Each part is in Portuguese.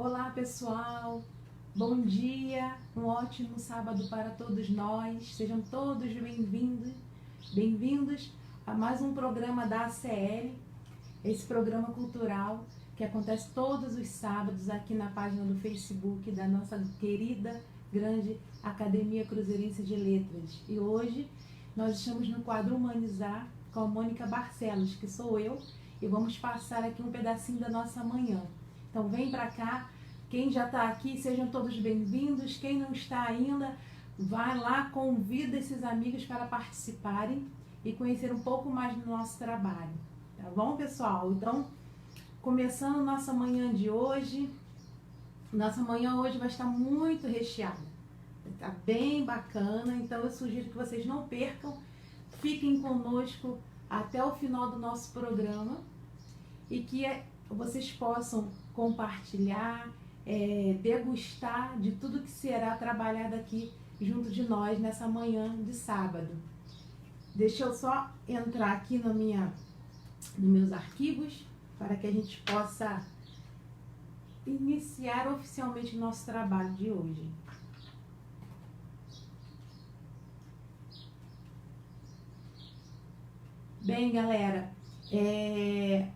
Olá pessoal, bom dia, um ótimo sábado para todos nós, sejam todos bem-vindos a mais um programa da ACL, esse programa cultural que acontece todos os sábados aqui na página do Facebook da nossa querida, grande Academia Cruzeirense de Letras. E hoje nós estamos no quadro Humanizar com a Mônica Barcelos, que sou eu, e vamos passar aqui um pedacinho da nossa manhã. Então vem para cá, quem já está aqui, sejam todos bem-vindos, quem não está ainda, vai lá, convida esses amigos para participarem e conhecer um pouco mais do nosso trabalho, tá bom, pessoal? Então, começando nossa manhã de hoje, nossa manhã hoje vai estar muito recheada, está bem bacana, então eu sugiro que vocês não percam, fiquem conosco até o final do nosso programa e que vocês possam compartilhar, degustar de tudo que será trabalhado aqui junto de nós nessa manhã de sábado. Deixa eu só entrar aqui nos meus arquivos para que a gente possa iniciar oficialmente o nosso trabalho de hoje. Bem, galera,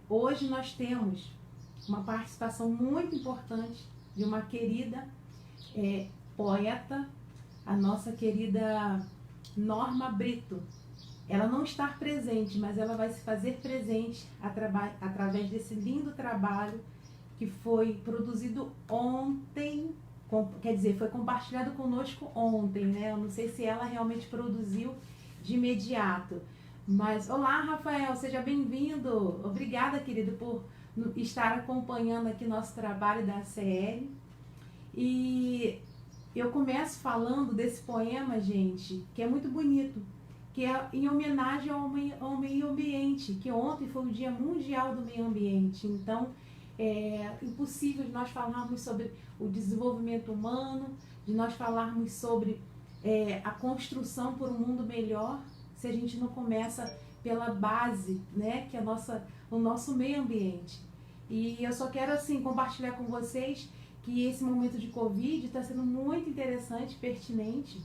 hoje nós temos uma participação muito importante de uma querida poeta, a nossa querida Norma Brito. Ela não está presente, mas ela vai se fazer presente através desse lindo trabalho que foi produzido ontem, quer dizer, foi compartilhado conosco ontem, né? Eu não sei se ela realmente produziu de imediato. Mas, olá, Rafael, seja bem-vindo. Obrigada, querido, por estar acompanhando aqui nosso trabalho da ACL. E eu começo falando desse poema, gente, que é muito bonito, que é em homenagem ao meio ambiente, que ontem foi o Dia Mundial do Meio Ambiente. Então, é impossível de nós falarmos sobre o desenvolvimento humano, de nós falarmos sobre a construção por um mundo melhor, se a gente não começa pela base, né, que é o nosso meio ambiente. E eu só quero, assim, compartilhar com vocês que esse momento de Covid está sendo muito interessante, pertinente,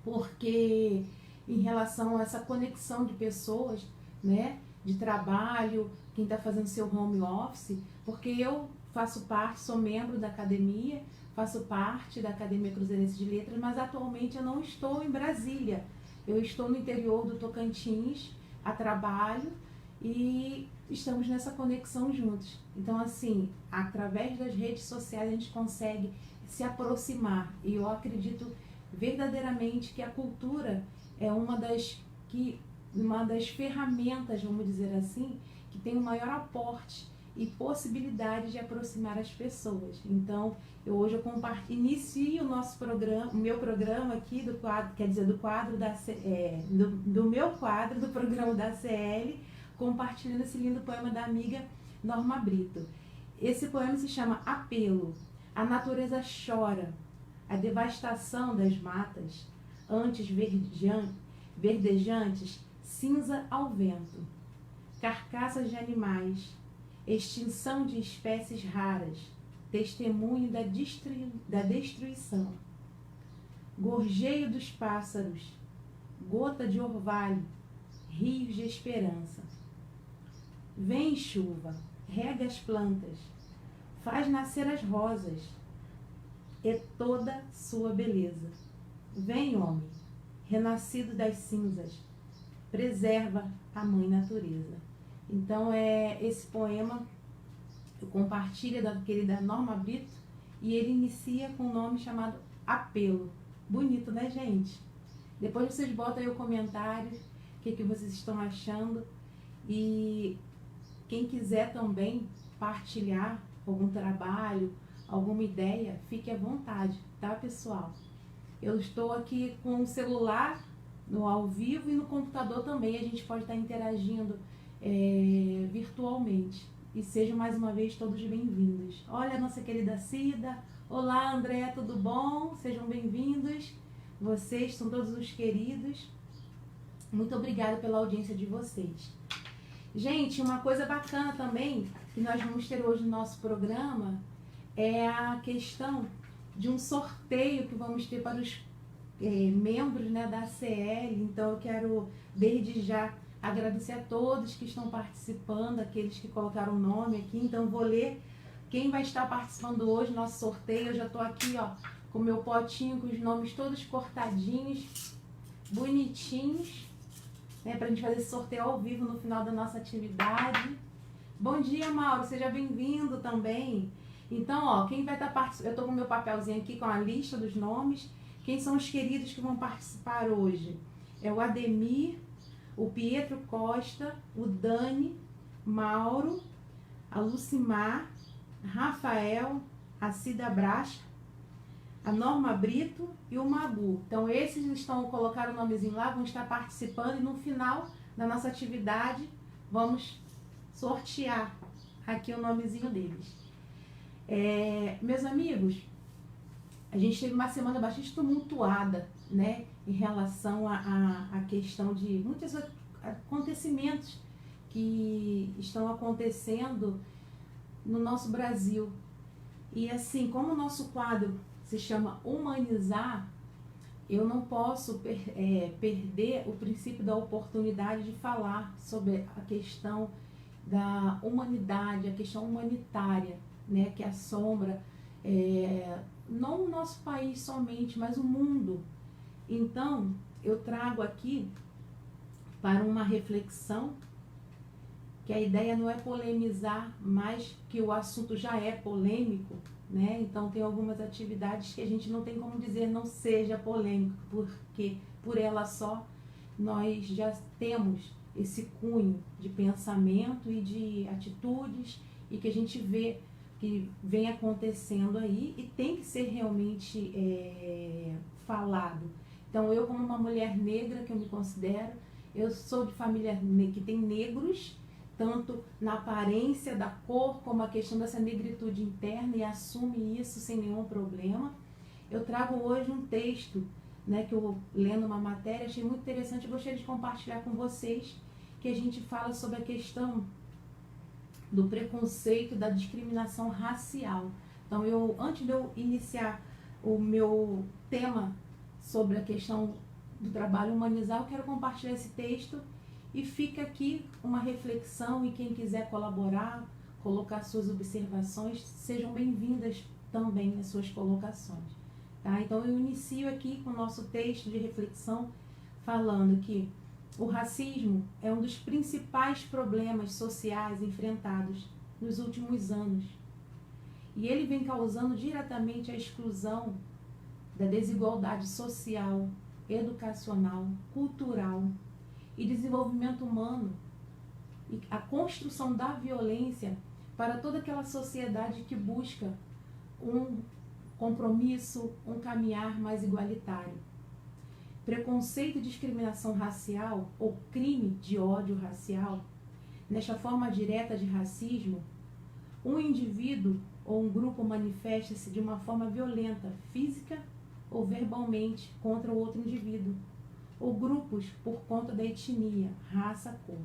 porque em relação a essa conexão de pessoas, né, de trabalho, quem está fazendo seu home office, porque eu faço parte, sou membro da academia, faço parte da Academia Cruzeirense de Letras, mas atualmente eu não estou em Brasília. Eu estou no interior do Tocantins a trabalho e estamos nessa conexão juntos. Então, assim, através das redes sociais a gente consegue se aproximar. E eu acredito verdadeiramente que a cultura é uma das ferramentas, vamos dizer assim, que tem o maior aporte e possibilidade de aproximar as pessoas. Então, hoje eu inicio o meu programa aqui do quadro, quer dizer, do meu quadro do programa da CL, compartilhando esse lindo poema da amiga Norma Brito. Esse poema se chama Apelo. A natureza chora, a devastação das matas, antes verdejantes, cinza ao vento, carcaças de animais, extinção de espécies raras, testemunho da destruição, gorjeio dos pássaros, gota de orvalho, rios de esperança. Vem chuva, rega as plantas, faz nascer as rosas e toda sua beleza. Vem, homem, renascido das cinzas, preserva a mãe natureza. Então, esse poema eu compartilho da querida Norma Brito e ele inicia com um nome chamado Apelo. Bonito, né, gente? Depois vocês botam aí o comentário, o que vocês estão achando. E quem quiser também partilhar algum trabalho, alguma ideia, fique à vontade, tá, pessoal? Eu estou aqui com o celular no ao vivo e no computador também, a gente pode estar interagindo virtualmente. E sejam mais uma vez todos bem-vindos. Olha a nossa querida Cida. Olá, André, tudo bom? Sejam bem-vindos. Vocês são todos os queridos. Muito obrigada pela audiência de vocês. Gente, uma coisa bacana também que nós vamos ter hoje no nosso programa é a questão de um sorteio que vamos ter para os membros, né, da CL. Então eu quero desde já agradecer a todos que estão participando, aqueles que colocaram o nome aqui. Então vou ler quem vai estar participando hoje, nosso sorteio. Eu já estou aqui, ó, com o meu potinho com os nomes todos cortadinhos, bonitinhos, né, para a gente fazer esse sorteio ao vivo no final da nossa atividade. Bom dia, Mauro, seja bem-vindo também. Então, ó, quem vai estar participando, eu estou com o meu papelzinho aqui com a lista dos nomes. Quem são os queridos que vão participar hoje? É o Ademir, o Pietro Costa, o Dani, Mauro, a Lucimar, Rafael, a Cida Brasca, a Norma Brito e o Magu. Então esses estão, colocaram o nomezinho lá, vão estar participando e no final da nossa atividade vamos sortear aqui o nomezinho deles. Meus amigos, a gente teve uma semana bastante tumultuada, né, em relação à questão de muitos acontecimentos que estão acontecendo no nosso Brasil. E assim, como o nosso quadro se chama Humanizar, eu não posso perder o princípio da oportunidade de falar sobre a questão da humanidade, a questão humanitária, né, que assombra não o nosso país somente, mas o mundo. Então, eu trago aqui para uma reflexão que a ideia não é polemizar, mas que o assunto já é polêmico, né? Então tem algumas atividades que a gente não tem como dizer não seja polêmico, porque por ela só nós já temos esse cunho de pensamento e de atitudes e que a gente vê que vem acontecendo aí e tem que ser realmente falado. Então eu, como uma mulher negra que eu me considero, eu sou de família que tem negros, tanto na aparência da cor, como a questão dessa negritude interna, e assume isso sem nenhum problema. Eu trago hoje um texto, né, que eu lendo uma matéria, achei muito interessante, eu gostaria de compartilhar com vocês, que a gente fala sobre a questão do preconceito, da discriminação racial. Então, antes de eu iniciar o meu tema sobre a questão do trabalho humanizar, eu quero compartilhar esse texto e fica aqui uma reflexão, e quem quiser colaborar, colocar suas observações, sejam bem-vindas também as suas colocações. Tá? Então eu inicio aqui com o nosso texto de reflexão falando que o racismo é um dos principais problemas sociais enfrentados nos últimos anos. E ele vem causando diretamente a exclusão da desigualdade social, educacional, cultural e desenvolvimento humano, e a construção da violência para toda aquela sociedade que busca um compromisso, um caminhar mais igualitário. Preconceito e discriminação racial ou crime de ódio racial, nesta forma direta de racismo, um indivíduo ou um grupo manifesta-se de uma forma violenta, física ou verbalmente, contra o outro indivíduo, ou grupos por conta da etnia, raça, cor,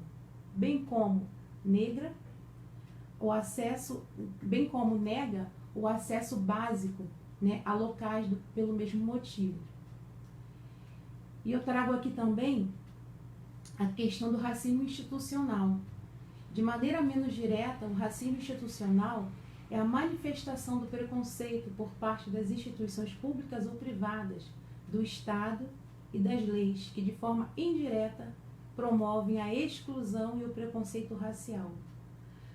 bem como negra, bem como nega o acesso básico, né, a locais pelo mesmo motivo. E eu trago aqui também a questão do racismo institucional. De maneira menos direta, o racismo institucional é a manifestação do preconceito por parte das instituições públicas ou privadas, do Estado e das leis, que de forma indireta promovem a exclusão e o preconceito racial.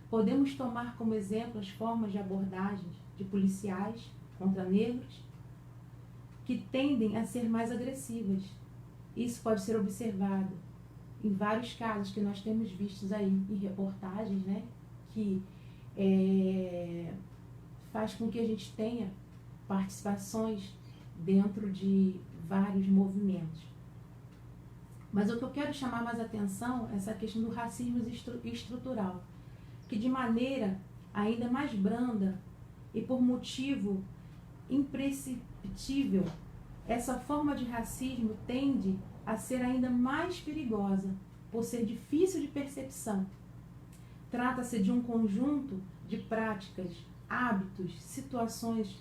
Podemos tomar como exemplo as formas de abordagens de policiais contra negros, que tendem a ser mais agressivas. Isso pode ser observado em vários casos que nós temos vistos aí em reportagens, né, que faz com que a gente tenha participações dentro de vários movimentos. Mas o que eu quero chamar mais atenção é essa questão do racismo estrutural, que de maneira ainda mais branda e por motivo imprescritível, essa forma de racismo tende a ser ainda mais perigosa, por ser difícil de percepção. Trata-se de um conjunto de práticas hábitos, situações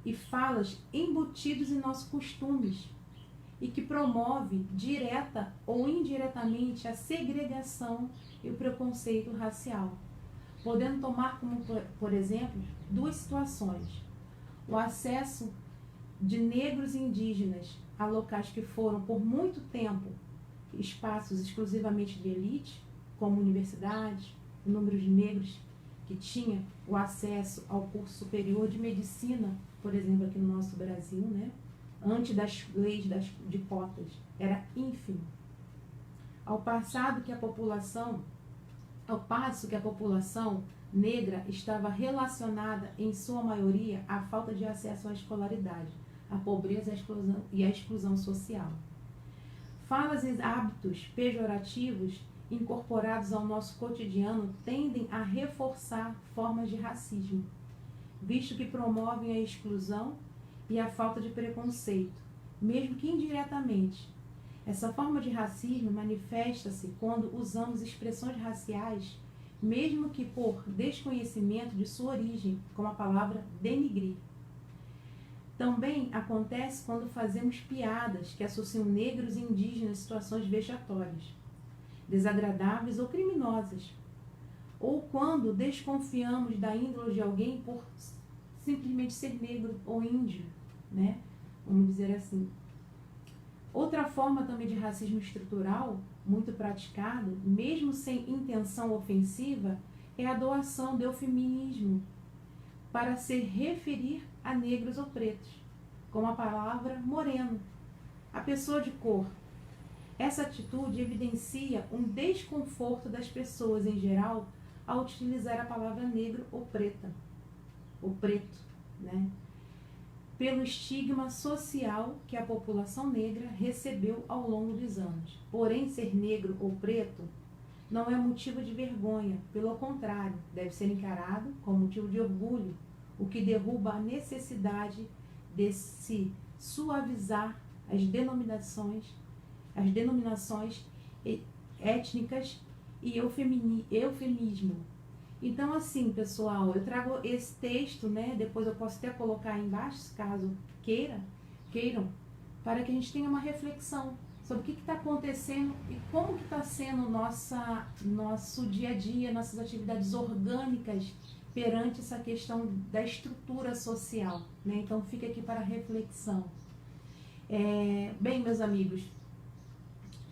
e falas embutidos em nossos costumes e que promove direta ou indiretamente a segregação e o preconceito racial, podendo tomar como, por exemplo, duas situações: o acesso de negros e indígenas a locais que foram por muito tempo espaços exclusivamente de elite, como universidades, o número de negros que tinha o acesso ao curso superior de medicina, por exemplo, aqui no nosso Brasil, né? Antes das leis de cotas, era ínfimo. Ao passo que a população negra estava relacionada, em sua maioria, à falta de acesso à escolaridade, à pobreza e à exclusão social. Falas e hábitos pejorativos incorporados ao nosso cotidiano tendem a reforçar formas de racismo, visto que promovem a exclusão e a falta de preconceito, mesmo que indiretamente. Essa forma de racismo manifesta-se quando usamos expressões raciais, mesmo que por desconhecimento de sua origem, como a palavra denigrir. Também acontece quando fazemos piadas que associam negros e indígenas a situações vexatórias, desagradáveis ou criminosas, ou quando desconfiamos da índole de alguém por simplesmente ser negro ou índio, né? Vamos dizer assim. Outra forma também de racismo estrutural, muito praticado, mesmo sem intenção ofensiva, é a doação do eufemismo para se referir a negros ou pretos, como a palavra moreno, a pessoa de cor. Essa atitude evidencia um desconforto das pessoas em geral ao utilizar a palavra negro ou preta, ou preto, né? Pelo estigma social que a população negra recebeu ao longo dos anos. Porém, ser negro ou preto não é motivo de vergonha, pelo contrário, deve ser encarado como motivo de orgulho, o que derruba a necessidade de se suavizar as denominações étnicas e eufemismo. Então, assim, pessoal, eu trago esse texto, né? Depois eu posso até colocar aí embaixo, caso queiram, para que a gente tenha uma reflexão sobre o que está acontecendo e como que está sendo nosso dia a dia, nossas atividades orgânicas perante essa questão da estrutura social, né? Então, fica aqui para reflexão. Bem, meus amigos,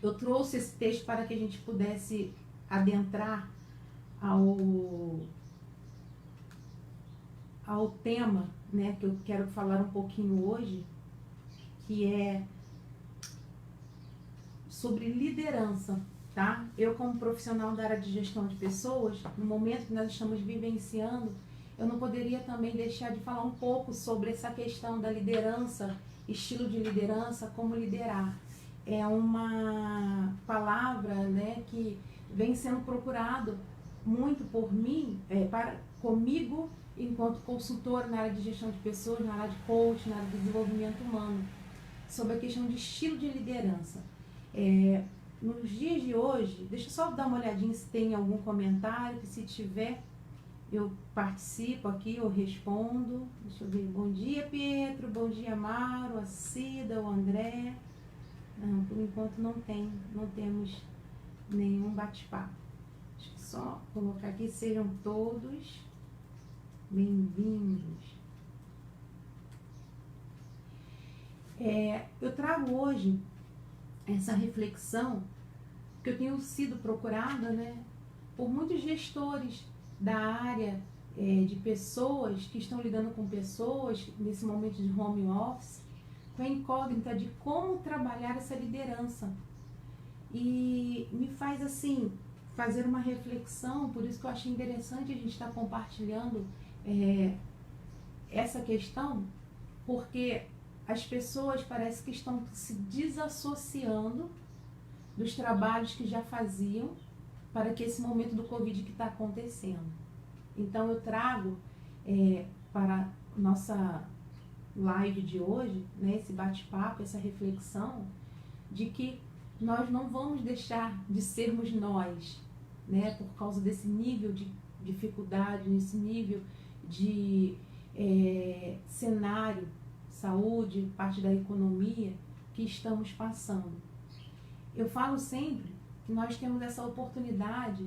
eu trouxe esse texto para que a gente pudesse adentrar ao tema, né, que eu quero falar um pouquinho hoje, que é sobre liderança, tá? Eu, como profissional da área de gestão de pessoas, no momento que nós estamos vivenciando, eu não poderia também deixar de falar um pouco sobre essa questão da liderança, estilo de liderança, como liderar. É uma palavra, né, que vem sendo procurado muito por mim, comigo, enquanto consultora na área de gestão de pessoas, na área de coaching, na área de desenvolvimento humano, sobre a questão de estilo de liderança. Nos dias de hoje, deixa eu só dar uma olhadinha se tem algum comentário, que se tiver, eu participo aqui, eu respondo. Deixa eu ver. Bom dia, Pietro. Bom dia, Mauro, a Cida, o André. Não, por enquanto não temos nenhum bate-papo. Deixa eu só colocar aqui, sejam todos bem-vindos. Eu trago hoje essa reflexão que eu tenho sido procurada, né, por muitos gestores da área de pessoas que estão lidando com pessoas nesse momento de home office, com a incógnita de como trabalhar essa liderança. E me faz, assim, fazer uma reflexão, por isso que eu achei interessante a gente estar compartilhando essa questão, porque as pessoas parece que estão se desassociando dos trabalhos que já faziam para que esse momento do Covid que está acontecendo. Então eu trago para nossa live de hoje, né, esse bate-papo, essa reflexão de que nós não vamos deixar de sermos nós, né, por causa desse nível de dificuldade, nesse nível de cenário, saúde, parte da economia que estamos passando. Eu falo sempre que nós temos essa oportunidade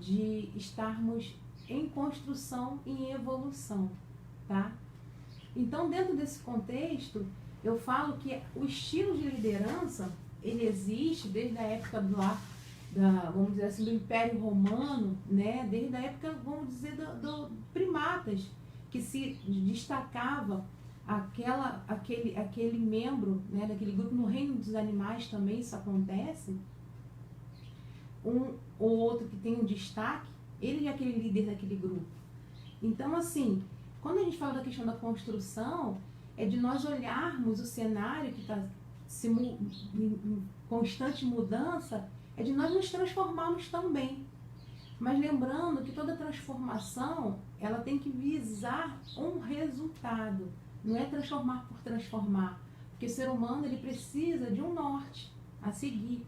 de estarmos em construção e em evolução, tá? Então, dentro desse contexto, eu falo que o estilo de liderança, ele existe desde a época vamos dizer assim, do Império Romano, né? Desde a época, vamos dizer, do primatas, que se destacava aquele membro, né, daquele grupo. No reino dos animais também isso acontece, um ou outro que tem um destaque, ele é aquele líder daquele grupo. Então, assim, quando a gente fala da questão da construção, é de nós olharmos o cenário que está em constante mudança, é de nós nos transformarmos também. Mas lembrando que toda transformação, ela tem que visar um resultado. Não é transformar por transformar. Porque o ser humano, ele precisa de um norte a seguir,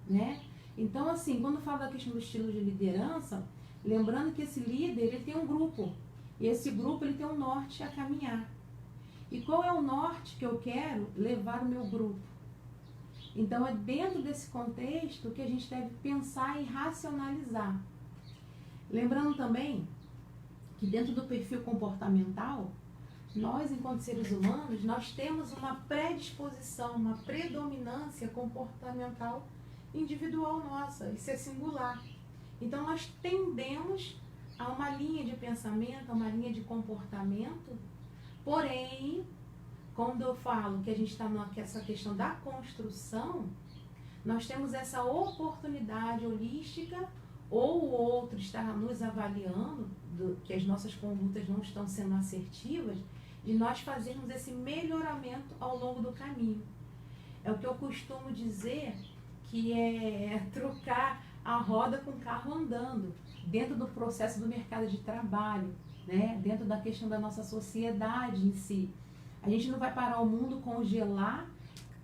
né? Então, assim, quando falo da questão do estilo de liderança, lembrando que esse líder, ele tem um grupo. E esse grupo, ele tem um norte a caminhar. E qual é o norte que eu quero levar o meu grupo? Então, é dentro desse contexto que a gente deve pensar e racionalizar. Lembrando também que dentro do perfil comportamental, nós, enquanto seres humanos, nós temos uma predisposição, uma predominância comportamental individual nossa, isso é singular. Então, nós tendemos a uma linha de pensamento, a uma linha de comportamento, porém, quando eu falo que a gente está nessa questão da construção, nós temos essa oportunidade holística, ou o outro está nos avaliando, que as nossas condutas não estão sendo assertivas, de nós fazermos esse melhoramento ao longo do caminho. É o que eu costumo dizer, que é trocar a roda com o carro andando, dentro do processo do mercado de trabalho, né? Dentro da questão da nossa sociedade em si. A gente não vai parar o mundo, congelar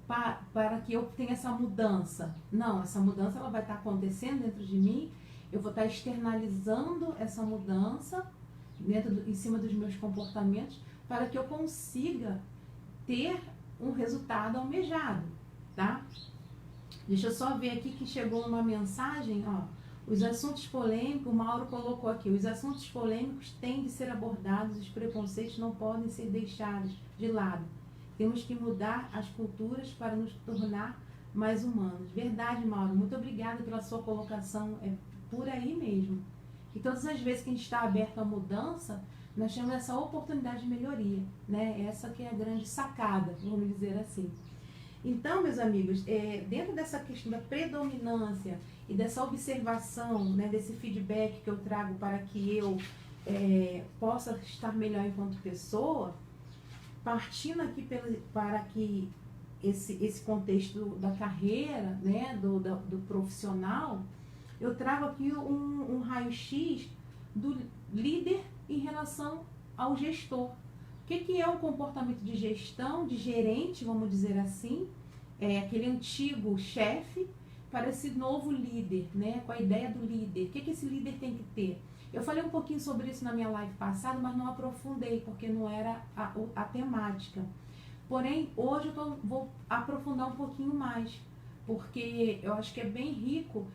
para que eu tenha essa mudança. Não, essa mudança ela vai estar acontecendo dentro de mim, eu vou estar externalizando essa mudança em cima dos meus comportamentos para que eu consiga ter um resultado almejado, tá? Deixa eu só ver aqui que chegou uma mensagem, ó. Os assuntos polêmicos, o Mauro colocou aqui, os assuntos polêmicos têm de ser abordados, os preconceitos não podem ser deixados de lado. Temos que mudar as culturas para nos tornar mais humanos. Verdade, Mauro, muito obrigada pela sua colocação, é por aí mesmo. E todas as vezes que a gente está aberto à mudança, nós temos essa oportunidade de melhoria, né? Essa que é a grande sacada, vamos dizer assim. Então, meus amigos, dentro dessa questão da predominância e dessa observação, né, desse feedback que eu trago para que eu possa estar melhor enquanto pessoa, partindo aqui para que esse contexto da carreira, né, do profissional, eu trago aqui um raio-x do líder em relação ao gestor. O que é um comportamento de gestão, de gerente, vamos dizer assim, aquele antigo chefe para esse novo líder, né? Com a ideia do líder. O que esse líder tem que ter? Eu falei um pouquinho sobre isso na minha live passada, mas não aprofundei, porque não era a temática. Porém, hoje vou aprofundar um pouquinho mais, porque eu acho que é bem rico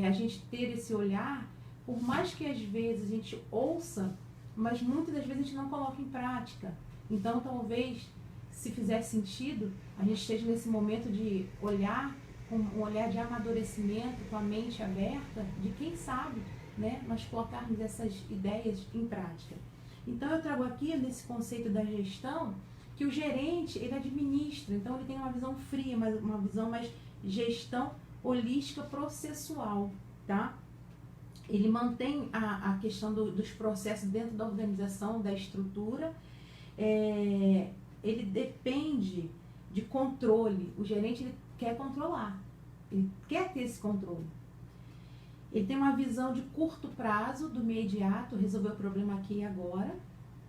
a gente ter esse olhar, por mais que às vezes a gente ouça, mas muitas das vezes a gente não coloca em prática. Então, talvez, se fizer sentido, a gente esteja nesse momento de olhar, com um olhar de amadurecimento, com a mente aberta, de quem sabe, né, nós colocarmos essas ideias em prática. Então, eu trago aqui, nesse conceito da gestão, que o gerente, ele administra, então ele tem uma visão fria, uma visão mais gestão holística processual, tá? Ele mantém a questão dos processos dentro da organização, da estrutura. Ele depende de controle. O gerente, ele quer controlar. Ele quer ter esse controle. Ele tem uma visão de curto prazo, do imediato, resolver o problema aqui e agora,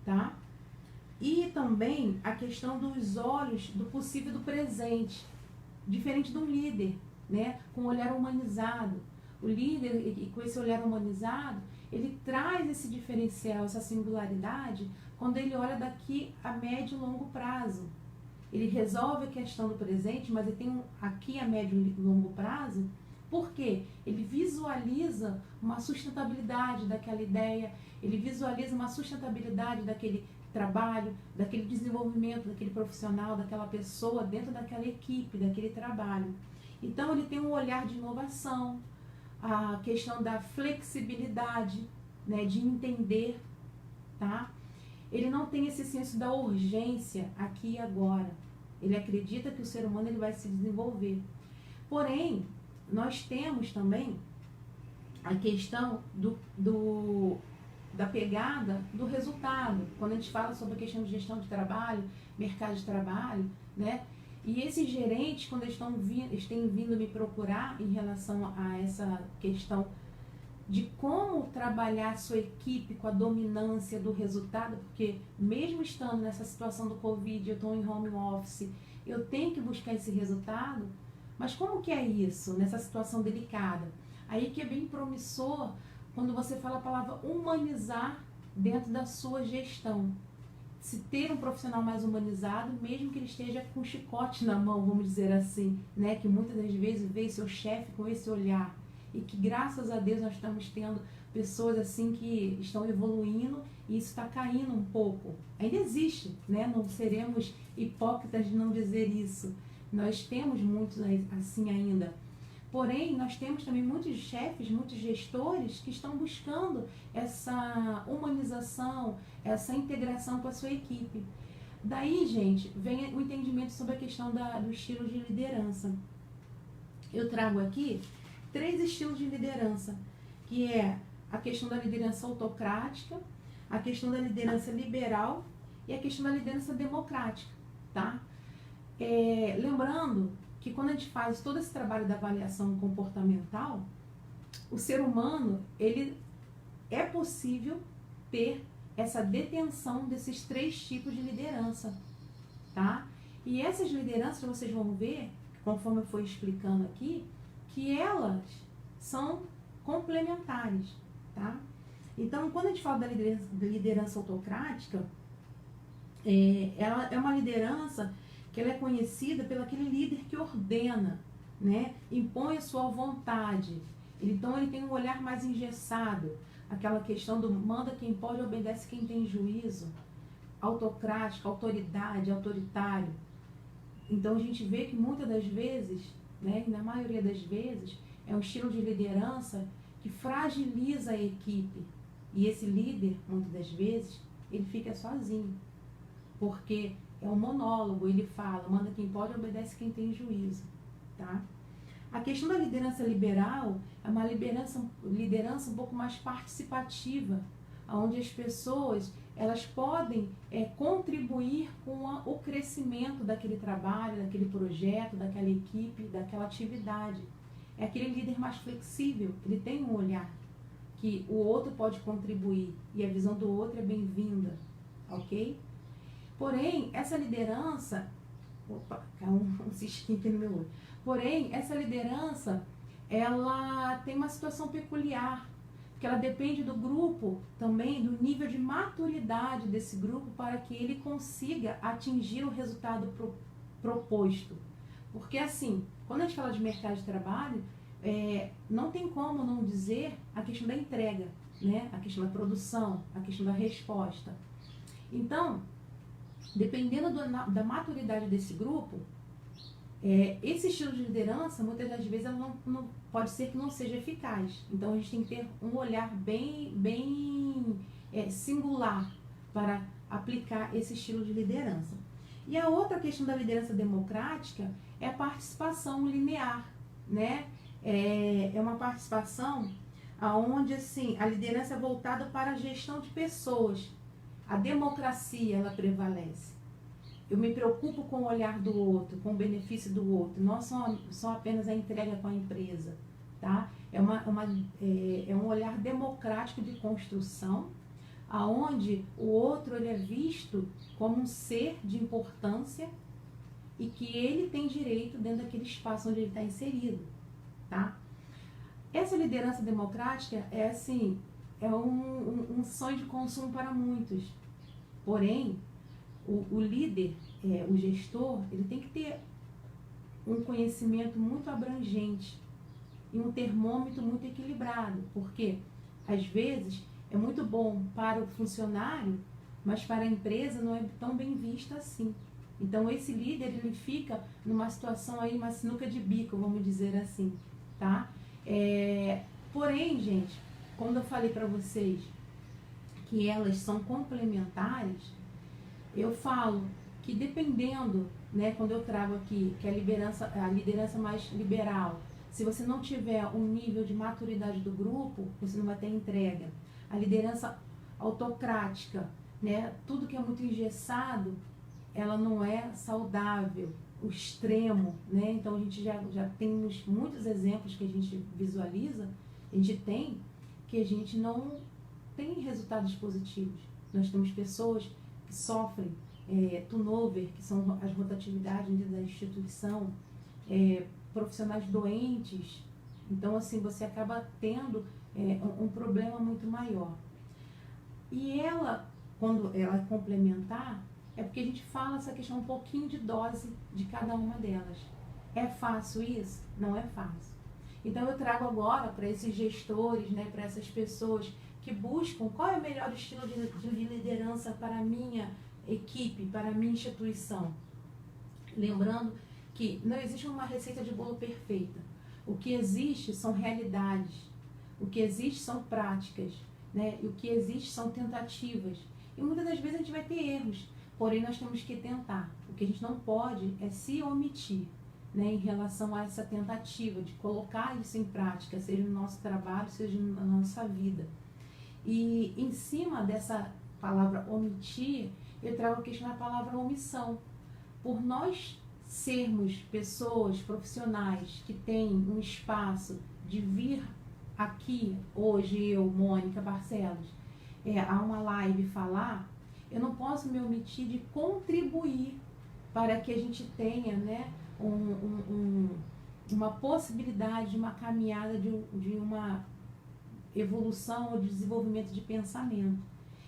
tá? E também a questão dos olhos do possível e do presente. Diferente de um líder, né? Com um olhar humanizado. O líder, com esse olhar humanizado, ele traz esse diferencial, essa singularidade, quando ele olha daqui a médio e longo prazo. Ele resolve a questão do presente, mas ele tem aqui a médio e longo prazo. Por quê? Ele visualiza uma sustentabilidade daquela ideia, ele visualiza uma sustentabilidade daquele trabalho, daquele desenvolvimento, daquele profissional, daquela pessoa dentro daquela equipe, daquele trabalho. Então ele tem um olhar de inovação, a questão da flexibilidade, né, de entender, tá? Ele não tem esse senso da urgência aqui e agora. Ele acredita que o ser humano ele vai se desenvolver. Porém, nós temos também a questão da pegada do resultado. Quando a gente fala sobre a questão de gestão de trabalho, mercado de trabalho, né? E esses gerentes, quando eles têm vindo me procurar em relação a essa questão de como trabalhar a sua equipe com a dominância do resultado, porque mesmo estando nessa situação do Covid, eu estou em home office, eu tenho que buscar esse resultado, mas como que é isso, nessa situação delicada? Aí que é bem promissor quando você fala a palavra humanizar dentro da sua gestão. Se ter um profissional mais humanizado, mesmo que ele esteja com um chicote na mão, vamos dizer assim, né? Que muitas das vezes vê seu chefe com esse olhar. E que graças a Deus nós estamos tendo pessoas assim que estão evoluindo e isso está caindo um pouco. Ainda existe, né? Não seremos hipócritas de não dizer isso. Nós temos muitos assim ainda. Porém, nós temos também muitos chefes, muitos gestores que estão buscando essa humanização, essa integração com a sua equipe. Daí, gente, vem o entendimento sobre a questão do estilo de liderança. Eu trago aqui 3 estilos de liderança, que é a questão da liderança autocrática, a questão da liderança liberal e a questão da liderança democrática, tá? Lembrando que quando a gente faz todo esse trabalho da avaliação comportamental, o ser humano, ele é possível ter essa detenção desses 3 tipos de liderança, tá? E essas lideranças, vocês vão ver, conforme eu for explicando aqui, que elas são complementares, tá? Então, quando a gente fala da liderança autocrática, ela é uma liderança que ela é conhecida pelo aquele líder que ordena, né? Impõe a sua vontade. Então, ele tem um olhar mais engessado, aquela questão do manda quem pode, obedece quem tem juízo, autocrático, autoridade, autoritário. Então, a gente vê que muitas das vezes, né, e na maioria das vezes, é um estilo de liderança que fragiliza a equipe. E esse líder, muitas das vezes, ele fica sozinho, porque é um monólogo, ele fala, manda quem pode, obedece quem tem juízo, tá? A questão da liderança liberal é uma liderança um pouco mais participativa, onde as pessoas elas podem contribuir com o crescimento daquele trabalho, daquele projeto, daquela equipe, daquela atividade. É aquele líder mais flexível, ele tem um olhar que o outro pode contribuir e a visão do outro é bem-vinda, ok? Porém, essa liderança... Opa, caiu um cisquinho aqui no meu olho. Porém, essa liderança, ela tem uma situação peculiar, que ela depende do grupo também, do nível de maturidade desse grupo para que ele consiga atingir o resultado proposto. Porque assim, quando a gente fala de mercado de trabalho, não tem como não dizer a questão da entrega, né? A questão da produção, a questão da resposta. Então, dependendo da maturidade desse grupo, esse estilo de liderança, muitas das vezes, ela não pode ser que não seja eficaz. Então, a gente tem que ter um olhar bem singular para aplicar esse estilo de liderança. E a outra questão da liderança democrática é a participação linear, né? É uma participação onde assim, a liderança é voltada para a gestão de pessoas. A democracia, ela prevalece. Eu me preocupo com o olhar do outro, com o benefício do outro, não só apenas a entrega com a empresa, tá? É um olhar democrático de construção, aonde o outro ele é visto como um ser de importância e que ele tem direito dentro daquele espaço onde ele está inserido, tá? Essa liderança democrática é um sonho de consumo para muitos. Porém, o líder, o gestor, ele tem que ter um conhecimento muito abrangente e um termômetro muito equilibrado, porque às vezes é muito bom para o funcionário, mas para a empresa não é tão bem vista assim. Então esse líder, ele fica numa situação aí, uma sinuca de bico, vamos dizer assim, tá? Porém, gente, quando eu falei para vocês que elas são complementares, eu falo que dependendo, né, quando eu trago aqui que a liderança mais liberal, se você não tiver um nível de maturidade do grupo, você não vai ter entrega. A liderança autocrática, né, tudo que é muito engessado, ela não é saudável, o extremo, né? Então a gente já temos muitos exemplos que a gente visualiza, a gente tem que a gente não tem resultados positivos. Nós temos pessoas que sofrem turnover, que são as rotatividades dentro da instituição, profissionais doentes. Então, assim, você acaba tendo um problema muito maior. E ela, quando ela é complementar, é porque a gente fala essa questão um pouquinho de dose de cada uma delas. É fácil isso? Não é fácil. Então, eu trago agora para esses gestores, né, para essas pessoas que buscam qual é o melhor estilo de liderança para a minha equipe, para a minha instituição. Lembrando que não existe uma receita de bolo perfeita. O que existe são realidades. O que existe são práticas, né? E o que existe são tentativas. E muitas das vezes a gente vai ter erros, porém nós temos que tentar. O que a gente não pode é se omitir, né, em relação a essa tentativa de colocar isso em prática, seja no nosso trabalho, seja na nossa vida. E em cima dessa palavra omitir, eu trago a questão da palavra omissão. Por nós sermos pessoas profissionais que têm um espaço de vir aqui, hoje eu, Mônica Barcelos, a uma live falar, eu não posso me omitir de contribuir para que a gente tenha, né, uma possibilidade de uma caminhada de uma evolução ou desenvolvimento de pensamento.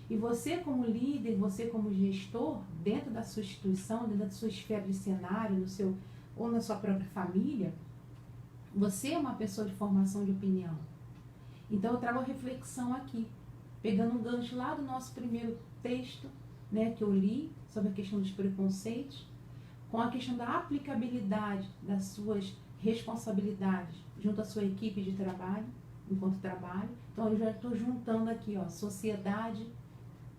E você como líder, você como gestor, dentro da sua instituição, dentro da sua esfera de cenário, no seu, ou na sua própria família, você é uma pessoa de formação de opinião. Então eu trago a reflexão aqui, pegando um gancho lá do nosso primeiro texto, né, que eu li, sobre a questão dos preconceitos, com a questão da aplicabilidade das suas responsabilidades junto à sua equipe de trabalho, enquanto trabalho. Então eu já estou juntando aqui, ó, sociedade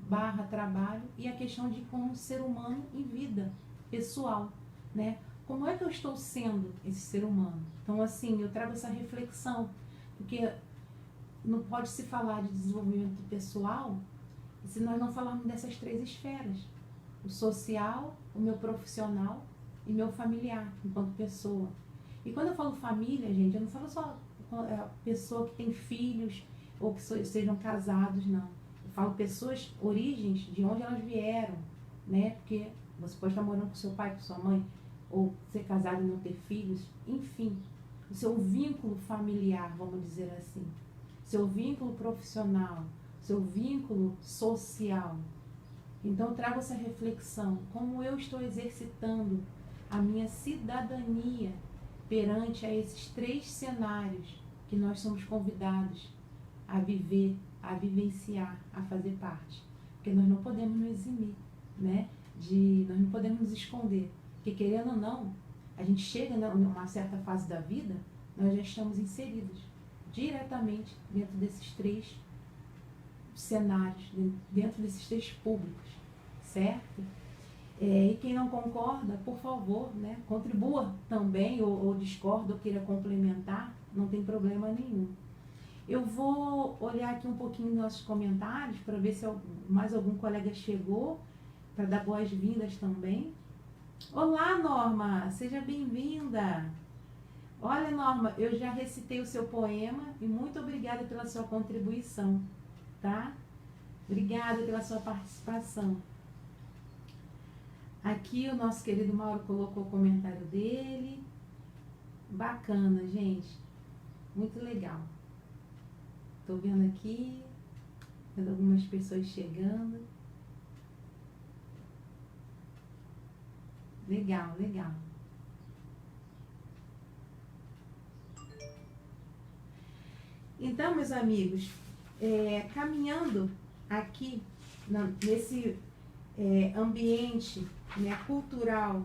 / trabalho e a questão de como ser humano em vida pessoal, né? Como é que eu estou sendo esse ser humano? Então, assim, eu trago essa reflexão, porque não pode se falar de desenvolvimento pessoal se nós não falarmos dessas 3 esferas: o social, o meu profissional e meu familiar, enquanto pessoa. E quando eu falo família, gente, eu não falo só a pessoa que tem filhos ou que sejam casados, não. Eu falo pessoas, origens, de onde elas vieram, né? Porque você pode estar morando com seu pai, com sua mãe, ou ser casado e não ter filhos, enfim. O seu vínculo familiar, vamos dizer assim. Seu vínculo profissional, seu vínculo social. Então eu trago essa reflexão, como eu estou exercitando a minha cidadania perante a esses 3 cenários que nós somos convidados a viver, a vivenciar, a fazer parte. Porque nós não podemos nos eximir, né? Nós não podemos nos esconder. Porque querendo ou não, a gente chega numa certa fase da vida, nós já estamos inseridos diretamente dentro desses 3 cenários, dentro desses 3 públicos, certo? E quem não concorda, por favor, né, contribua também, ou discorda, ou queira complementar, não tem problema nenhum. Eu vou olhar aqui um pouquinho nos nossos comentários para ver se mais algum colega chegou, para dar boas-vindas também. Olá, Norma, seja bem-vinda. Olha, Norma, eu já recitei o seu poema e muito obrigada pela sua contribuição, tá? Obrigada pela sua participação. Aqui o nosso querido Mauro colocou o comentário dele. Bacana, gente. Muito legal. Tô vendo aqui. Mas algumas pessoas chegando. Legal, legal. Então, meus amigos, caminhando aqui nesse ambiente, né, cultural,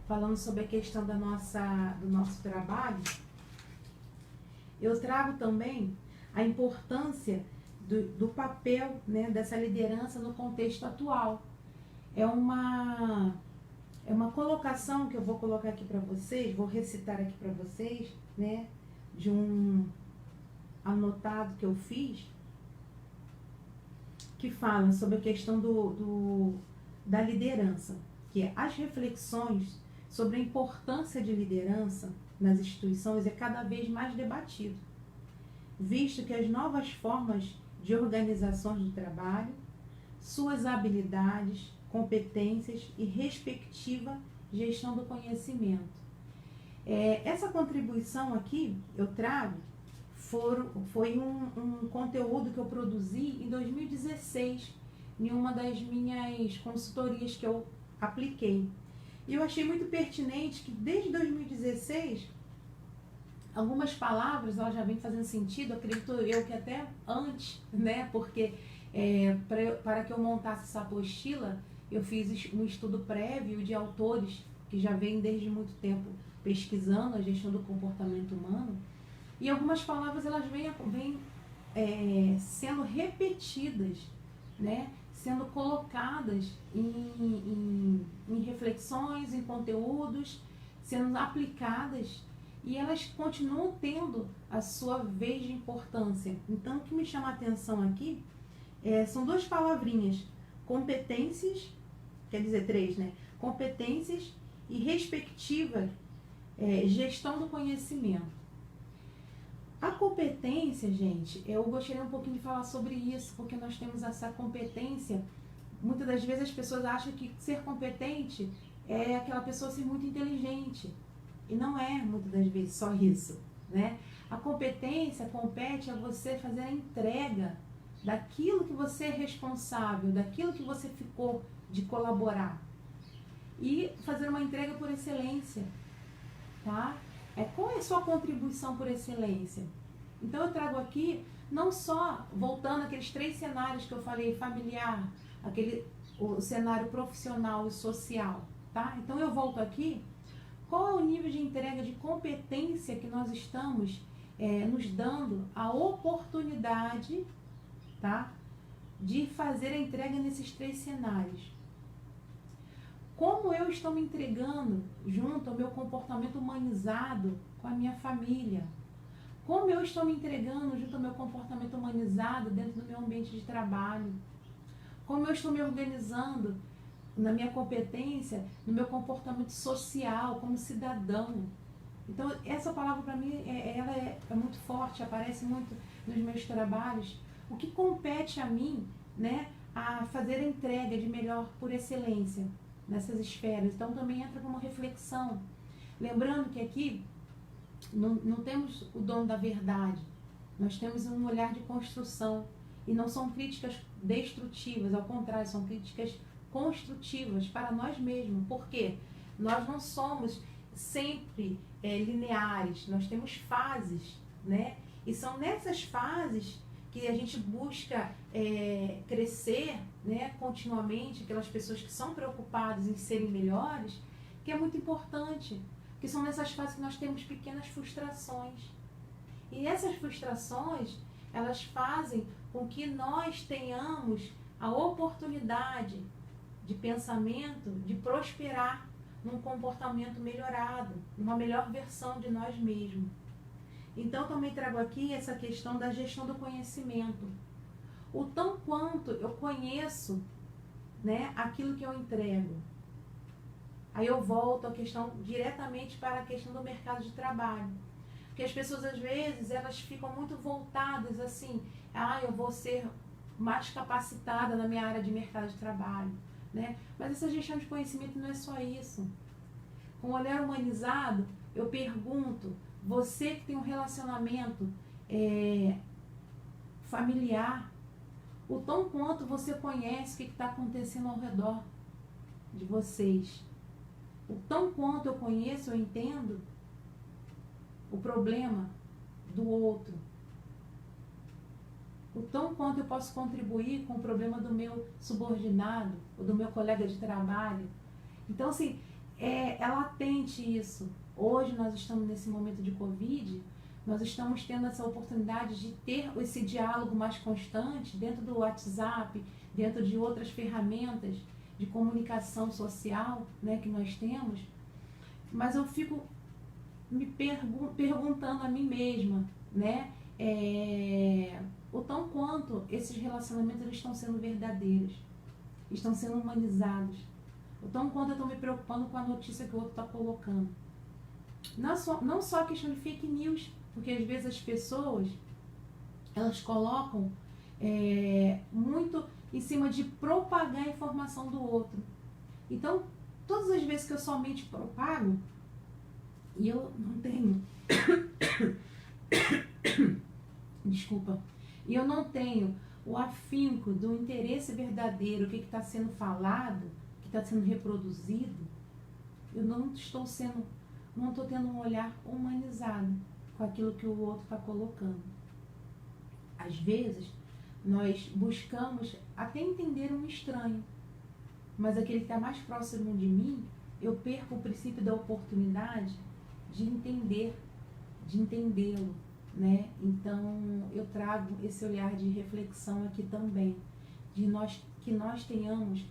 falando sobre a questão do nosso trabalho, eu trago também a importância do papel, né, dessa liderança no contexto atual. É uma colocação que eu vou colocar aqui para vocês, vou recitar aqui para vocês, né, de um anotado que eu fiz, que fala sobre a questão da liderança, que é as reflexões sobre a importância de liderança nas instituições é cada vez mais debatido, visto que as novas formas de organizações do trabalho, suas habilidades, competências e respectiva gestão do conhecimento. Essa contribuição aqui eu trago foi um conteúdo que eu produzi em 2016 em uma das minhas consultorias que eu apliquei. E eu achei muito pertinente que desde 2016 algumas palavras elas já vêm fazendo sentido, acredito eu que até antes, né? Porque para que eu montasse essa apostila, eu fiz um estudo prévio de autores que já vêm desde muito tempo pesquisando a gestão do comportamento humano. E algumas palavras elas vêm sendo repetidas, né? Sendo colocadas em reflexões, em conteúdos, sendo aplicadas, e elas continuam tendo a sua vez de importância. Então, o que me chama a atenção aqui são duas palavrinhas: competências, quer dizer três, né? Competências e respectiva gestão do conhecimento. A competência, gente, eu gostaria um pouquinho de falar sobre isso, porque nós temos essa competência. Muitas das vezes as pessoas acham que ser competente é aquela pessoa ser muito inteligente. E não é, muitas das vezes, só isso, né? A competência compete a você fazer a entrega daquilo que você é responsável, daquilo que você ficou de colaborar. E fazer uma entrega por excelência, tá? Qual é a sua contribuição por excelência? Então eu trago aqui, não só voltando àqueles três cenários que eu falei, familiar, o cenário profissional e social, tá? Então eu volto aqui, qual é o nível de entrega de competência que nós estamos nos dando a oportunidade, tá? De fazer a entrega nesses três cenários. Como eu estou me entregando junto ao meu comportamento humanizado com a minha família? Como eu estou me entregando junto ao meu comportamento humanizado dentro do meu ambiente de trabalho? Como eu estou me organizando na minha competência, no meu comportamento social, como cidadão? Então, essa palavra para mim, ela é muito forte, aparece muito nos meus trabalhos. O que compete a mim, né, a fazer a entrega de melhor por excelência nessas esferas? Então também entra como reflexão, lembrando que aqui não temos o dom da verdade, nós temos um olhar de construção, e não são críticas destrutivas, ao contrário, são críticas construtivas para nós mesmos, porque nós não somos sempre lineares, nós temos fases, né? E são nessas fases que a gente busca crescer, né, continuamente, aquelas pessoas que são preocupadas em serem melhores, que é muito importante, que são nessas fases que nós temos pequenas frustrações. E essas frustrações, elas fazem com que nós tenhamos a oportunidade de pensamento, de prosperar num comportamento melhorado, numa melhor versão de nós mesmos. Então, também trago aqui essa questão da gestão do conhecimento. O tão quanto eu conheço, né, aquilo que eu entrego. Aí eu volto diretamente para a questão do mercado de trabalho. Porque as pessoas, às vezes, elas ficam muito voltadas assim, eu vou ser mais capacitada na minha área de mercado de trabalho, né? Mas essa gestão de conhecimento não é só isso. Com o olhar humanizado, eu pergunto, você que tem um relacionamento familiar, o tão quanto você conhece o que está acontecendo ao redor de vocês. O tão quanto eu conheço, eu entendo o problema do outro. O tão quanto eu posso contribuir com o problema do meu subordinado, ou do meu colega de trabalho. Então, assim, é latente isso. Hoje nós estamos nesse momento de Covid, nós estamos tendo essa oportunidade de ter esse diálogo mais constante dentro do WhatsApp, dentro de outras ferramentas de comunicação social, né, que nós temos. Mas eu fico me perguntando a mim mesma, né, o tão quanto esses relacionamentos eles estão sendo verdadeiros, estão sendo humanizados, o tão quanto eu estou me preocupando com a notícia que o outro está colocando. Não só a questão de fake news, porque às vezes as pessoas elas colocam muito em cima de propagar a informação do outro. Então, todas as vezes que eu somente propago, e eu não tenho desculpa, e eu não tenho o afinco do interesse verdadeiro, o que está sendo falado, o que está sendo reproduzido, eu não estou tendo um olhar humanizado com aquilo que o outro está colocando. Às vezes, nós buscamos até entender um estranho, mas aquele que está mais próximo de mim, eu perco o princípio da oportunidade de entendê-lo, né? Então, eu trago esse olhar de reflexão aqui também, que nós tenhamos,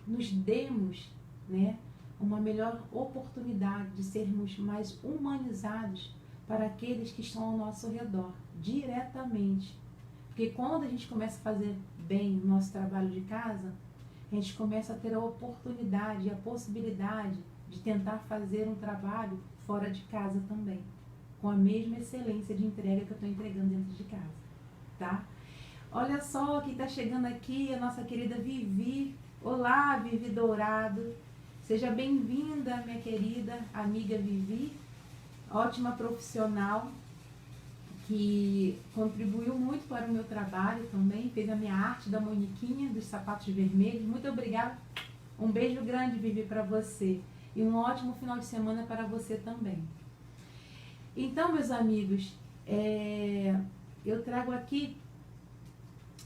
nos demos, né, uma melhor oportunidade de sermos mais humanizados para aqueles que estão ao nosso redor, diretamente. Porque quando a gente começa a fazer bem o nosso trabalho de casa, a gente começa a ter a oportunidade e a possibilidade de tentar fazer um trabalho fora de casa também, com a mesma excelência de entrega que eu estou entregando dentro de casa, tá? Olha só quem está chegando aqui, a nossa querida Vivi. Olá, Vivi Dourado. Seja bem-vinda, minha querida amiga Vivi, ótima profissional, que contribuiu muito para o meu trabalho também, fez a minha arte da Moniquinha, dos sapatos vermelhos. Muito obrigada. Um beijo grande, Vivi, para você. E um ótimo final de semana para você também. Então, meus amigos, eu trago aqui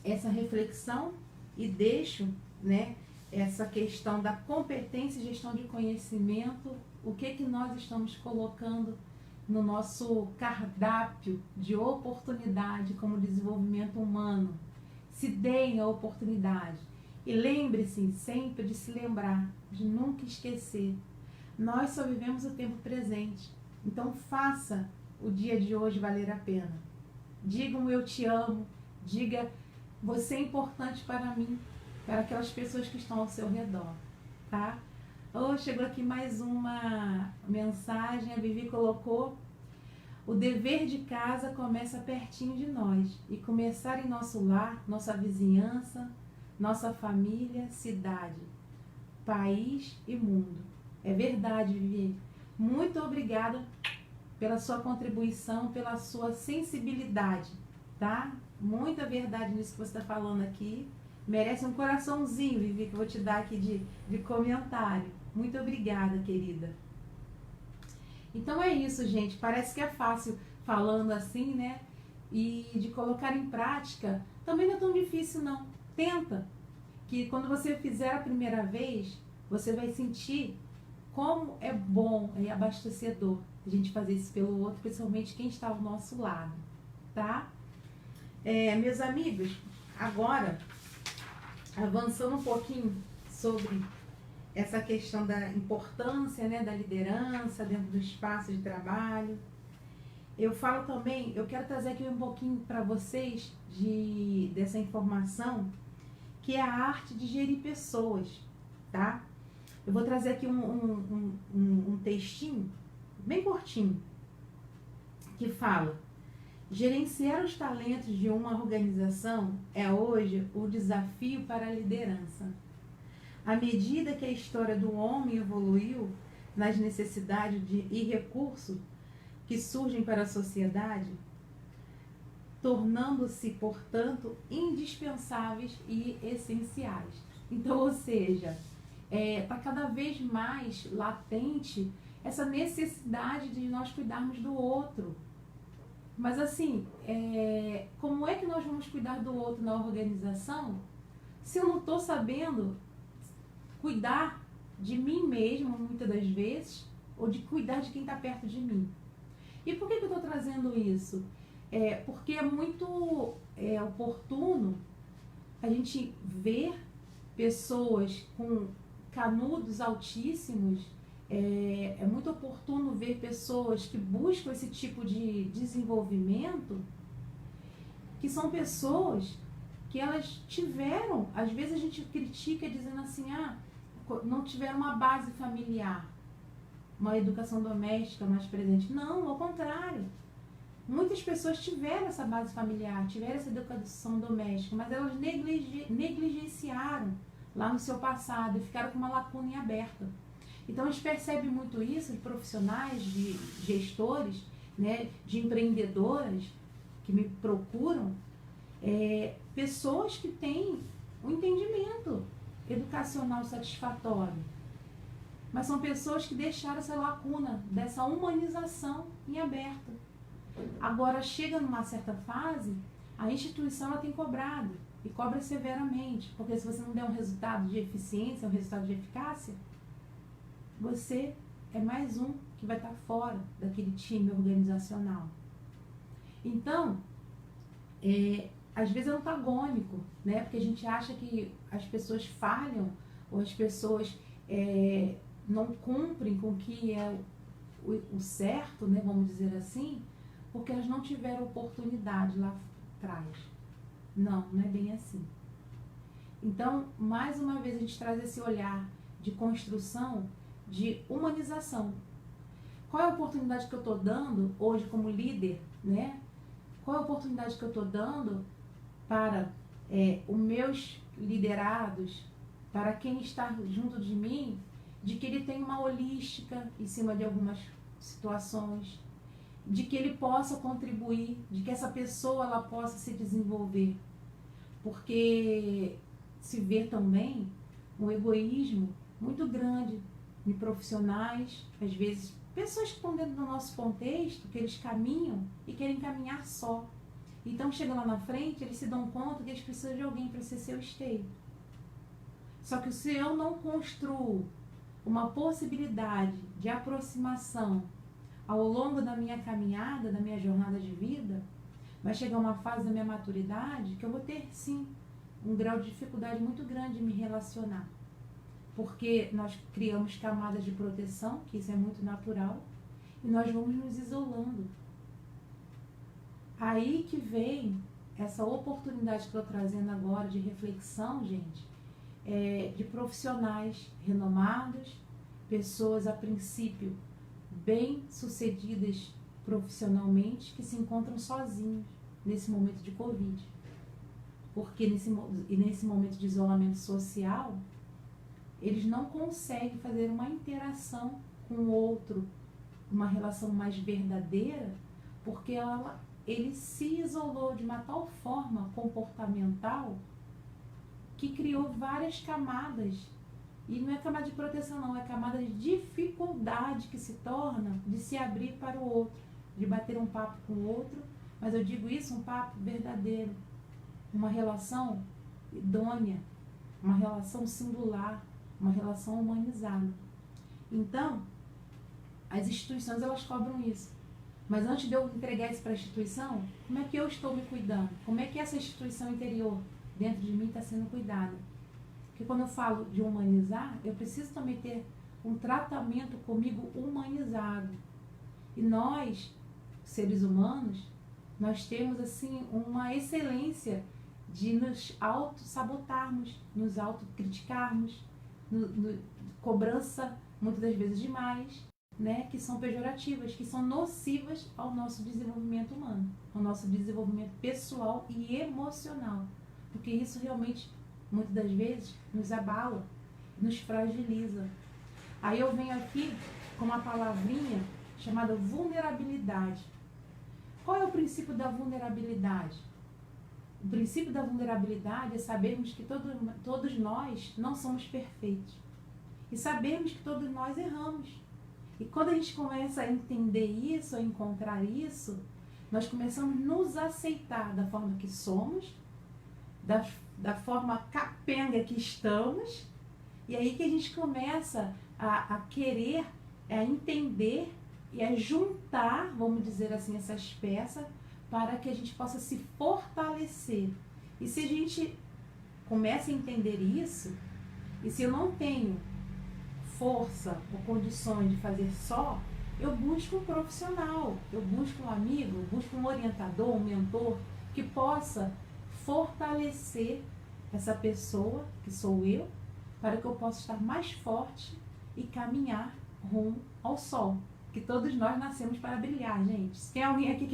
essa reflexão e deixo, né, essa questão da competência e gestão de conhecimento, o que nós estamos colocando no nosso cardápio de oportunidade como desenvolvimento humano. Se deem a oportunidade. E lembre-se sempre de se lembrar, de nunca esquecer. Nós só vivemos o tempo presente. Então faça o dia de hoje valer a pena. Diga um eu te amo, diga você é importante para mim, para aquelas pessoas que estão ao seu redor, tá? Oh, chegou aqui mais uma mensagem, a Vivi colocou: o dever de casa começa pertinho de nós, e começar em nosso lar, nossa vizinhança, nossa família, cidade, país e mundo. É verdade, Vivi. Muito obrigada pela sua contribuição, pela sua sensibilidade, tá? Muita verdade nisso que você está falando aqui. Merece um coraçãozinho, Vivi, que eu vou te dar aqui de comentário. Muito obrigada, querida. Então é isso, gente. Parece que é fácil falando assim, né? E de colocar em prática também não é tão difícil, não. Tenta. Que quando você fizer a primeira vez, você vai sentir como é bom e abastecedor a gente fazer isso pelo outro, principalmente quem está ao nosso lado, tá? Meus amigos, agora, avançando um pouquinho sobre essa questão da importância, né, da liderança dentro do espaço de trabalho, eu falo também, eu quero trazer aqui um pouquinho para vocês dessa informação, que é a arte de gerir pessoas, tá? Eu vou trazer aqui um textinho, bem curtinho, que fala: gerenciar os talentos de uma organização é hoje o desafio para a liderança. À medida que a história do homem evoluiu nas necessidades e recursos que surgem para a sociedade, tornando-se, portanto, indispensáveis e essenciais. Então, ou seja, está cada vez mais latente essa necessidade de nós cuidarmos do outro. Mas assim, como é que nós vamos cuidar do outro na organização se eu não estou sabendo cuidar de mim mesmo, muitas das vezes, ou de cuidar de quem está perto de mim? E por que eu estou trazendo isso? Porque é muito oportuno a gente ver pessoas com canudos altíssimos, é muito oportuno ver pessoas que buscam esse tipo de desenvolvimento, que são pessoas que elas tiveram, às vezes a gente critica dizendo assim, não tiveram uma base familiar, uma educação doméstica mais presente. Não, ao contrário. Muitas pessoas tiveram essa base familiar, tiveram essa educação doméstica, mas elas negligenciaram lá no seu passado e ficaram com uma lacuna em aberto. Então a gente percebe muito isso de profissionais, de gestores, né, de empreendedoras que me procuram, pessoas que têm um entendimento educacional satisfatório, mas são pessoas que deixaram essa lacuna dessa humanização em aberto. Agora, chega numa certa fase, a instituição ela tem cobrado, e cobra severamente, porque se você não der um resultado de eficiência, um resultado de eficácia, você é mais um que vai estar fora daquele time organizacional. Então, às vezes é antagônico, né? Porque a gente acha que as pessoas falham, ou as pessoas não cumprem com o que é o certo, né? Vamos dizer assim, porque elas não tiveram oportunidade lá atrás. Não, não é bem assim. Então, mais uma vez, a gente traz esse olhar de construção, de humanização. Qual é a oportunidade que eu estou dando hoje como líder, né? Qual é a oportunidade que eu estou dando para os meus liderados, para quem está junto de mim, de que ele tenha uma holística em cima de algumas situações, de que ele possa contribuir, de que essa pessoa ela possa se desenvolver. Porque se vê também um egoísmo muito grande de profissionais, às vezes pessoas que estão dentro do nosso contexto, que eles caminham e querem caminhar só. Então chegam lá na frente, eles se dão conta que eles precisam de alguém para ser seu esteio. Só que se eu não construo uma possibilidade de aproximação ao longo da minha caminhada, da minha jornada de vida, vai chegar uma fase da minha maturidade que eu vou ter, sim, um grau de dificuldade muito grande em me relacionar. Porque nós criamos camadas de proteção, que isso é muito natural, e nós vamos nos isolando. Aí que vem essa oportunidade que eu estou trazendo agora de reflexão, gente, de profissionais renomados, pessoas a princípio bem-sucedidas profissionalmente, que se encontram sozinhos nesse momento de Covid. Porque nesse momento de isolamento social, eles não conseguem fazer uma interação com o outro, uma relação mais verdadeira, porque ele se isolou de uma tal forma comportamental que criou várias camadas. E não é camada de proteção não, é camada de dificuldade que se torna de se abrir para o outro, de bater um papo com o outro, mas eu digo isso, um papo verdadeiro, uma relação idônea, uma relação singular, uma relação humanizada. Então, as instituições elas cobram isso. Mas antes de eu entregar isso para a instituição, como é que eu estou me cuidando? Como é que essa instituição interior dentro de mim está sendo cuidada? Porque quando eu falo de humanizar, eu preciso também ter um tratamento comigo humanizado. E nós, seres humanos, nós temos assim uma excelência de nos auto-sabotarmos, nos autocriticarmos, cobrança, muitas das vezes demais, né, que são pejorativas, que são nocivas ao nosso desenvolvimento humano, ao nosso desenvolvimento pessoal e emocional. Porque isso realmente, muitas das vezes, nos abala, nos fragiliza. Aí eu venho aqui com uma palavrinha chamada vulnerabilidade. Qual é o princípio da vulnerabilidade? O princípio da vulnerabilidade é sabermos que todos nós não somos perfeitos. E sabemos que todos nós erramos. E quando a gente começa a entender isso, a encontrar isso, nós começamos a nos aceitar da forma que somos, da forma capenga que estamos, e aí que a gente começa a querer, a entender e a juntar, vamos dizer assim, essas peças para que a gente possa se fortalecer. E se a gente começa a entender isso, e se eu não tenho força ou condições de fazer só, eu busco um profissional, eu busco um amigo, eu busco um orientador, um mentor, que possa fortalecer essa pessoa, que sou eu, para que eu possa estar mais forte e caminhar rumo ao sol. Que todos nós nascemos para brilhar, gente. Se tem alguém aqui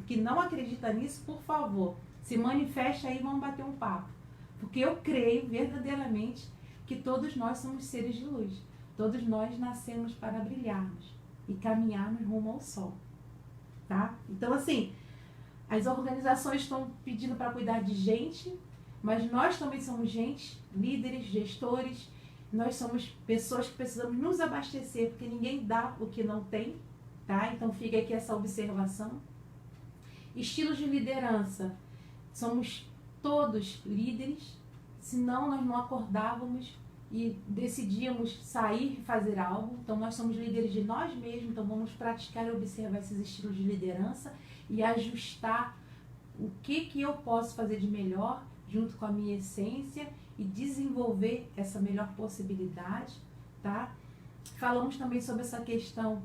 que não acredita nisso, por favor, se manifeste aí e vamos bater um papo. Porque eu creio verdadeiramente que todos nós somos seres de luz. Todos nós nascemos para brilharmos e caminharmos rumo ao sol. Tá? Então, assim, as organizações estão pedindo para cuidar de gente, mas nós também somos gente, líderes, gestores. Nós somos pessoas que precisamos nos abastecer, porque ninguém dá o que não tem, tá? Então fica aqui essa observação. Estilos de liderança. Somos todos líderes, senão nós não acordávamos e decidíamos sair e fazer algo. Então nós somos líderes de nós mesmos, então vamos praticar e observar esses estilos de liderança e ajustar o que eu posso fazer de melhor junto com a minha essência e desenvolver essa melhor possibilidade, tá? Falamos também sobre essa questão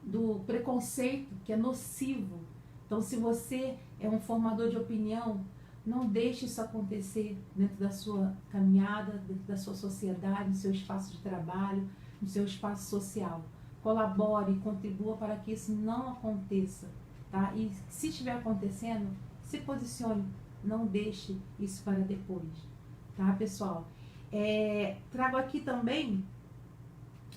do preconceito, que é nocivo. Então, se você é um formador de opinião, não deixe isso acontecer dentro da sua caminhada, dentro da sua sociedade, no seu espaço de trabalho, no seu espaço social. Colabore, contribua para que isso não aconteça, tá? E se estiver acontecendo, se posicione, não deixe isso para depois, tá, pessoal? Trago aqui também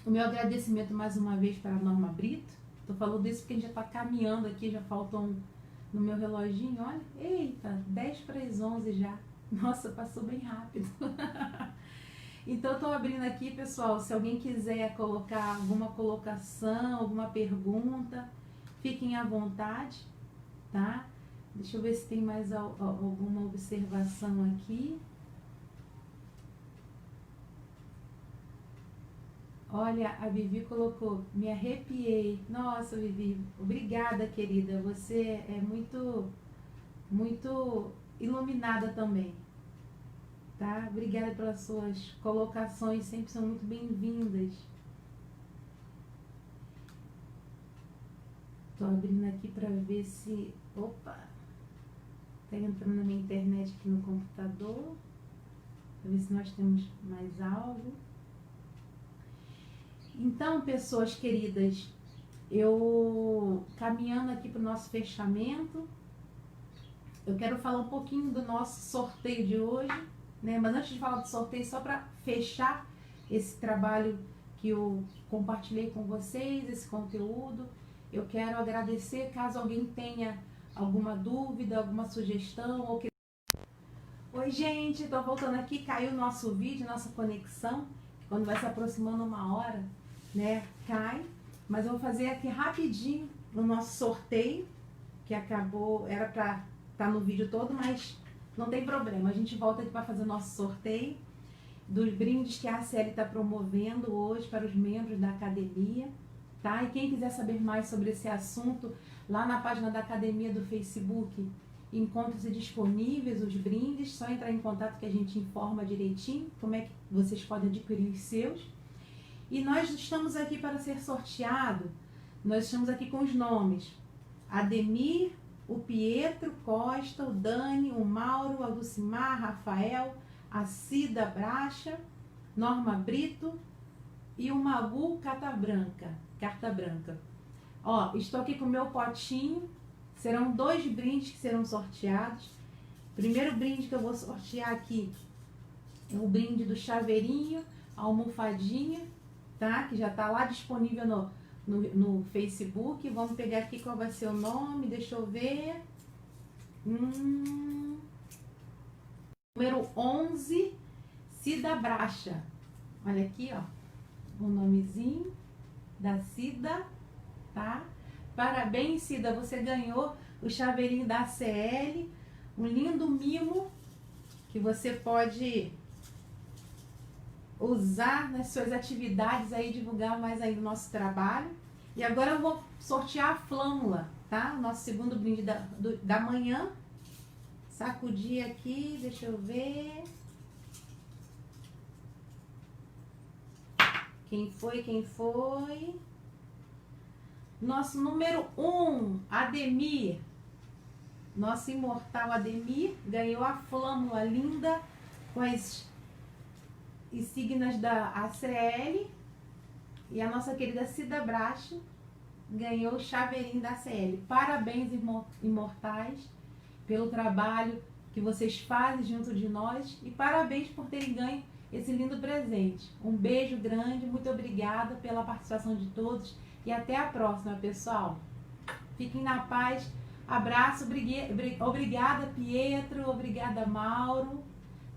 o meu agradecimento mais uma vez para a Norma Brito. Tô falando isso porque a gente já está caminhando aqui, já faltam no meu reloginho, olha, eita, 10 para as 11 já. Nossa, passou bem rápido. Então, eu tô abrindo aqui, pessoal, se alguém quiser colocar alguma colocação, alguma pergunta, fiquem à vontade, tá? Deixa eu ver se tem mais alguma observação aqui. Olha, a Vivi colocou, me arrepiei. Nossa, Vivi, obrigada, querida. Você é muito, muito iluminada também, tá? Obrigada pelas suas colocações, sempre são muito bem-vindas. Tô abrindo aqui para ver se... Opa! Tá entrando na minha internet aqui no computador. Para ver se nós temos mais algo. Então, pessoas queridas, eu caminhando aqui para o nosso fechamento, eu quero falar um pouquinho do nosso sorteio de hoje, né? Mas antes de falar do sorteio, só para fechar esse trabalho que eu compartilhei com vocês, esse conteúdo, eu quero agradecer caso alguém tenha alguma dúvida, alguma sugestão. Ou que... Oi, gente, estou voltando aqui, caiu o nosso vídeo, nossa conexão, quando vai se aproximando uma hora, né, cai, mas eu vou fazer aqui rapidinho o nosso sorteio, que acabou, era para estar no vídeo todo, mas não tem problema, a gente volta aqui para fazer o nosso sorteio dos brindes que a ACL está promovendo hoje para os membros da academia, tá? E quem quiser saber mais sobre esse assunto, lá na página da academia do Facebook, encontram-se disponíveis os brindes, só entrar em contato que a gente informa direitinho como é que vocês podem adquirir os seus. E nós estamos aqui para ser sorteado, nós estamos aqui com os nomes Ademir, o Pietro Costa, o Dani, o Mauro, a Lucimar, Rafael, a Cida Bracha, Norma Brito e o Magu Carta Branca. Ó, estou aqui com o meu potinho, serão 2 brindes que serão sorteados. Primeiro brinde que eu vou sortear aqui é o brinde do chaveirinho, a almofadinha, tá? Que já está lá disponível no Facebook. Vamos pegar aqui qual vai ser o nome, deixa eu ver. Número 11, Cida Bracha. Olha aqui, ó, o nomezinho da Cida, tá? Parabéns, Cida, você ganhou o chaveirinho da ACL, um lindo mimo que você pode usar nas suas atividades aí, divulgar mais aí o nosso trabalho. E agora eu vou sortear a flâmula, tá? Nosso segundo brinde da manhã. Sacudir aqui, deixa eu ver. Quem foi? Nosso número 1, Ademir. Nosso imortal Ademir ganhou a flâmula linda com as insígnias da ACL. E a nossa querida Cida Bracha ganhou o chaveirinho da ACL. Parabéns, imortais, pelo trabalho que vocês fazem junto de nós. E parabéns por terem ganho esse lindo presente. Um beijo grande, muito obrigada pela participação de todos. E até a próxima, pessoal. Fiquem na paz. Abraço. Obrigada, Pietro. Obrigada, Mauro.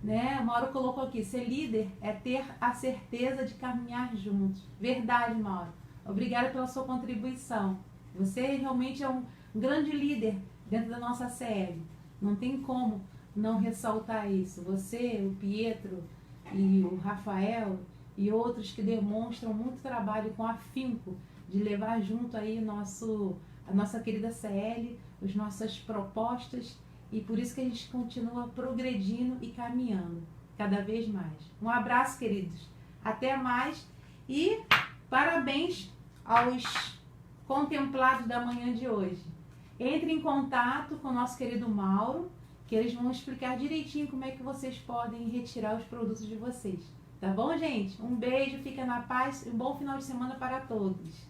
Né? Mauro colocou aqui, ser líder é ter a certeza de caminhar juntos. Verdade, Mauro. Obrigada pela sua contribuição. Você realmente é um grande líder dentro da nossa série. Não tem como não ressaltar isso. Você, o Pietro e o Rafael e outros que demonstram muito trabalho com afinco de levar junto aí a nossa querida CL, as nossas propostas. E por isso que a gente continua progredindo e caminhando cada vez mais. Um abraço, queridos. Até mais. E parabéns aos contemplados da manhã de hoje. Entre em contato com o nosso querido Mauro, que eles vão explicar direitinho como é que vocês podem retirar os produtos de vocês. Tá bom, gente? Um beijo, fica na paz e um bom final de semana para todos.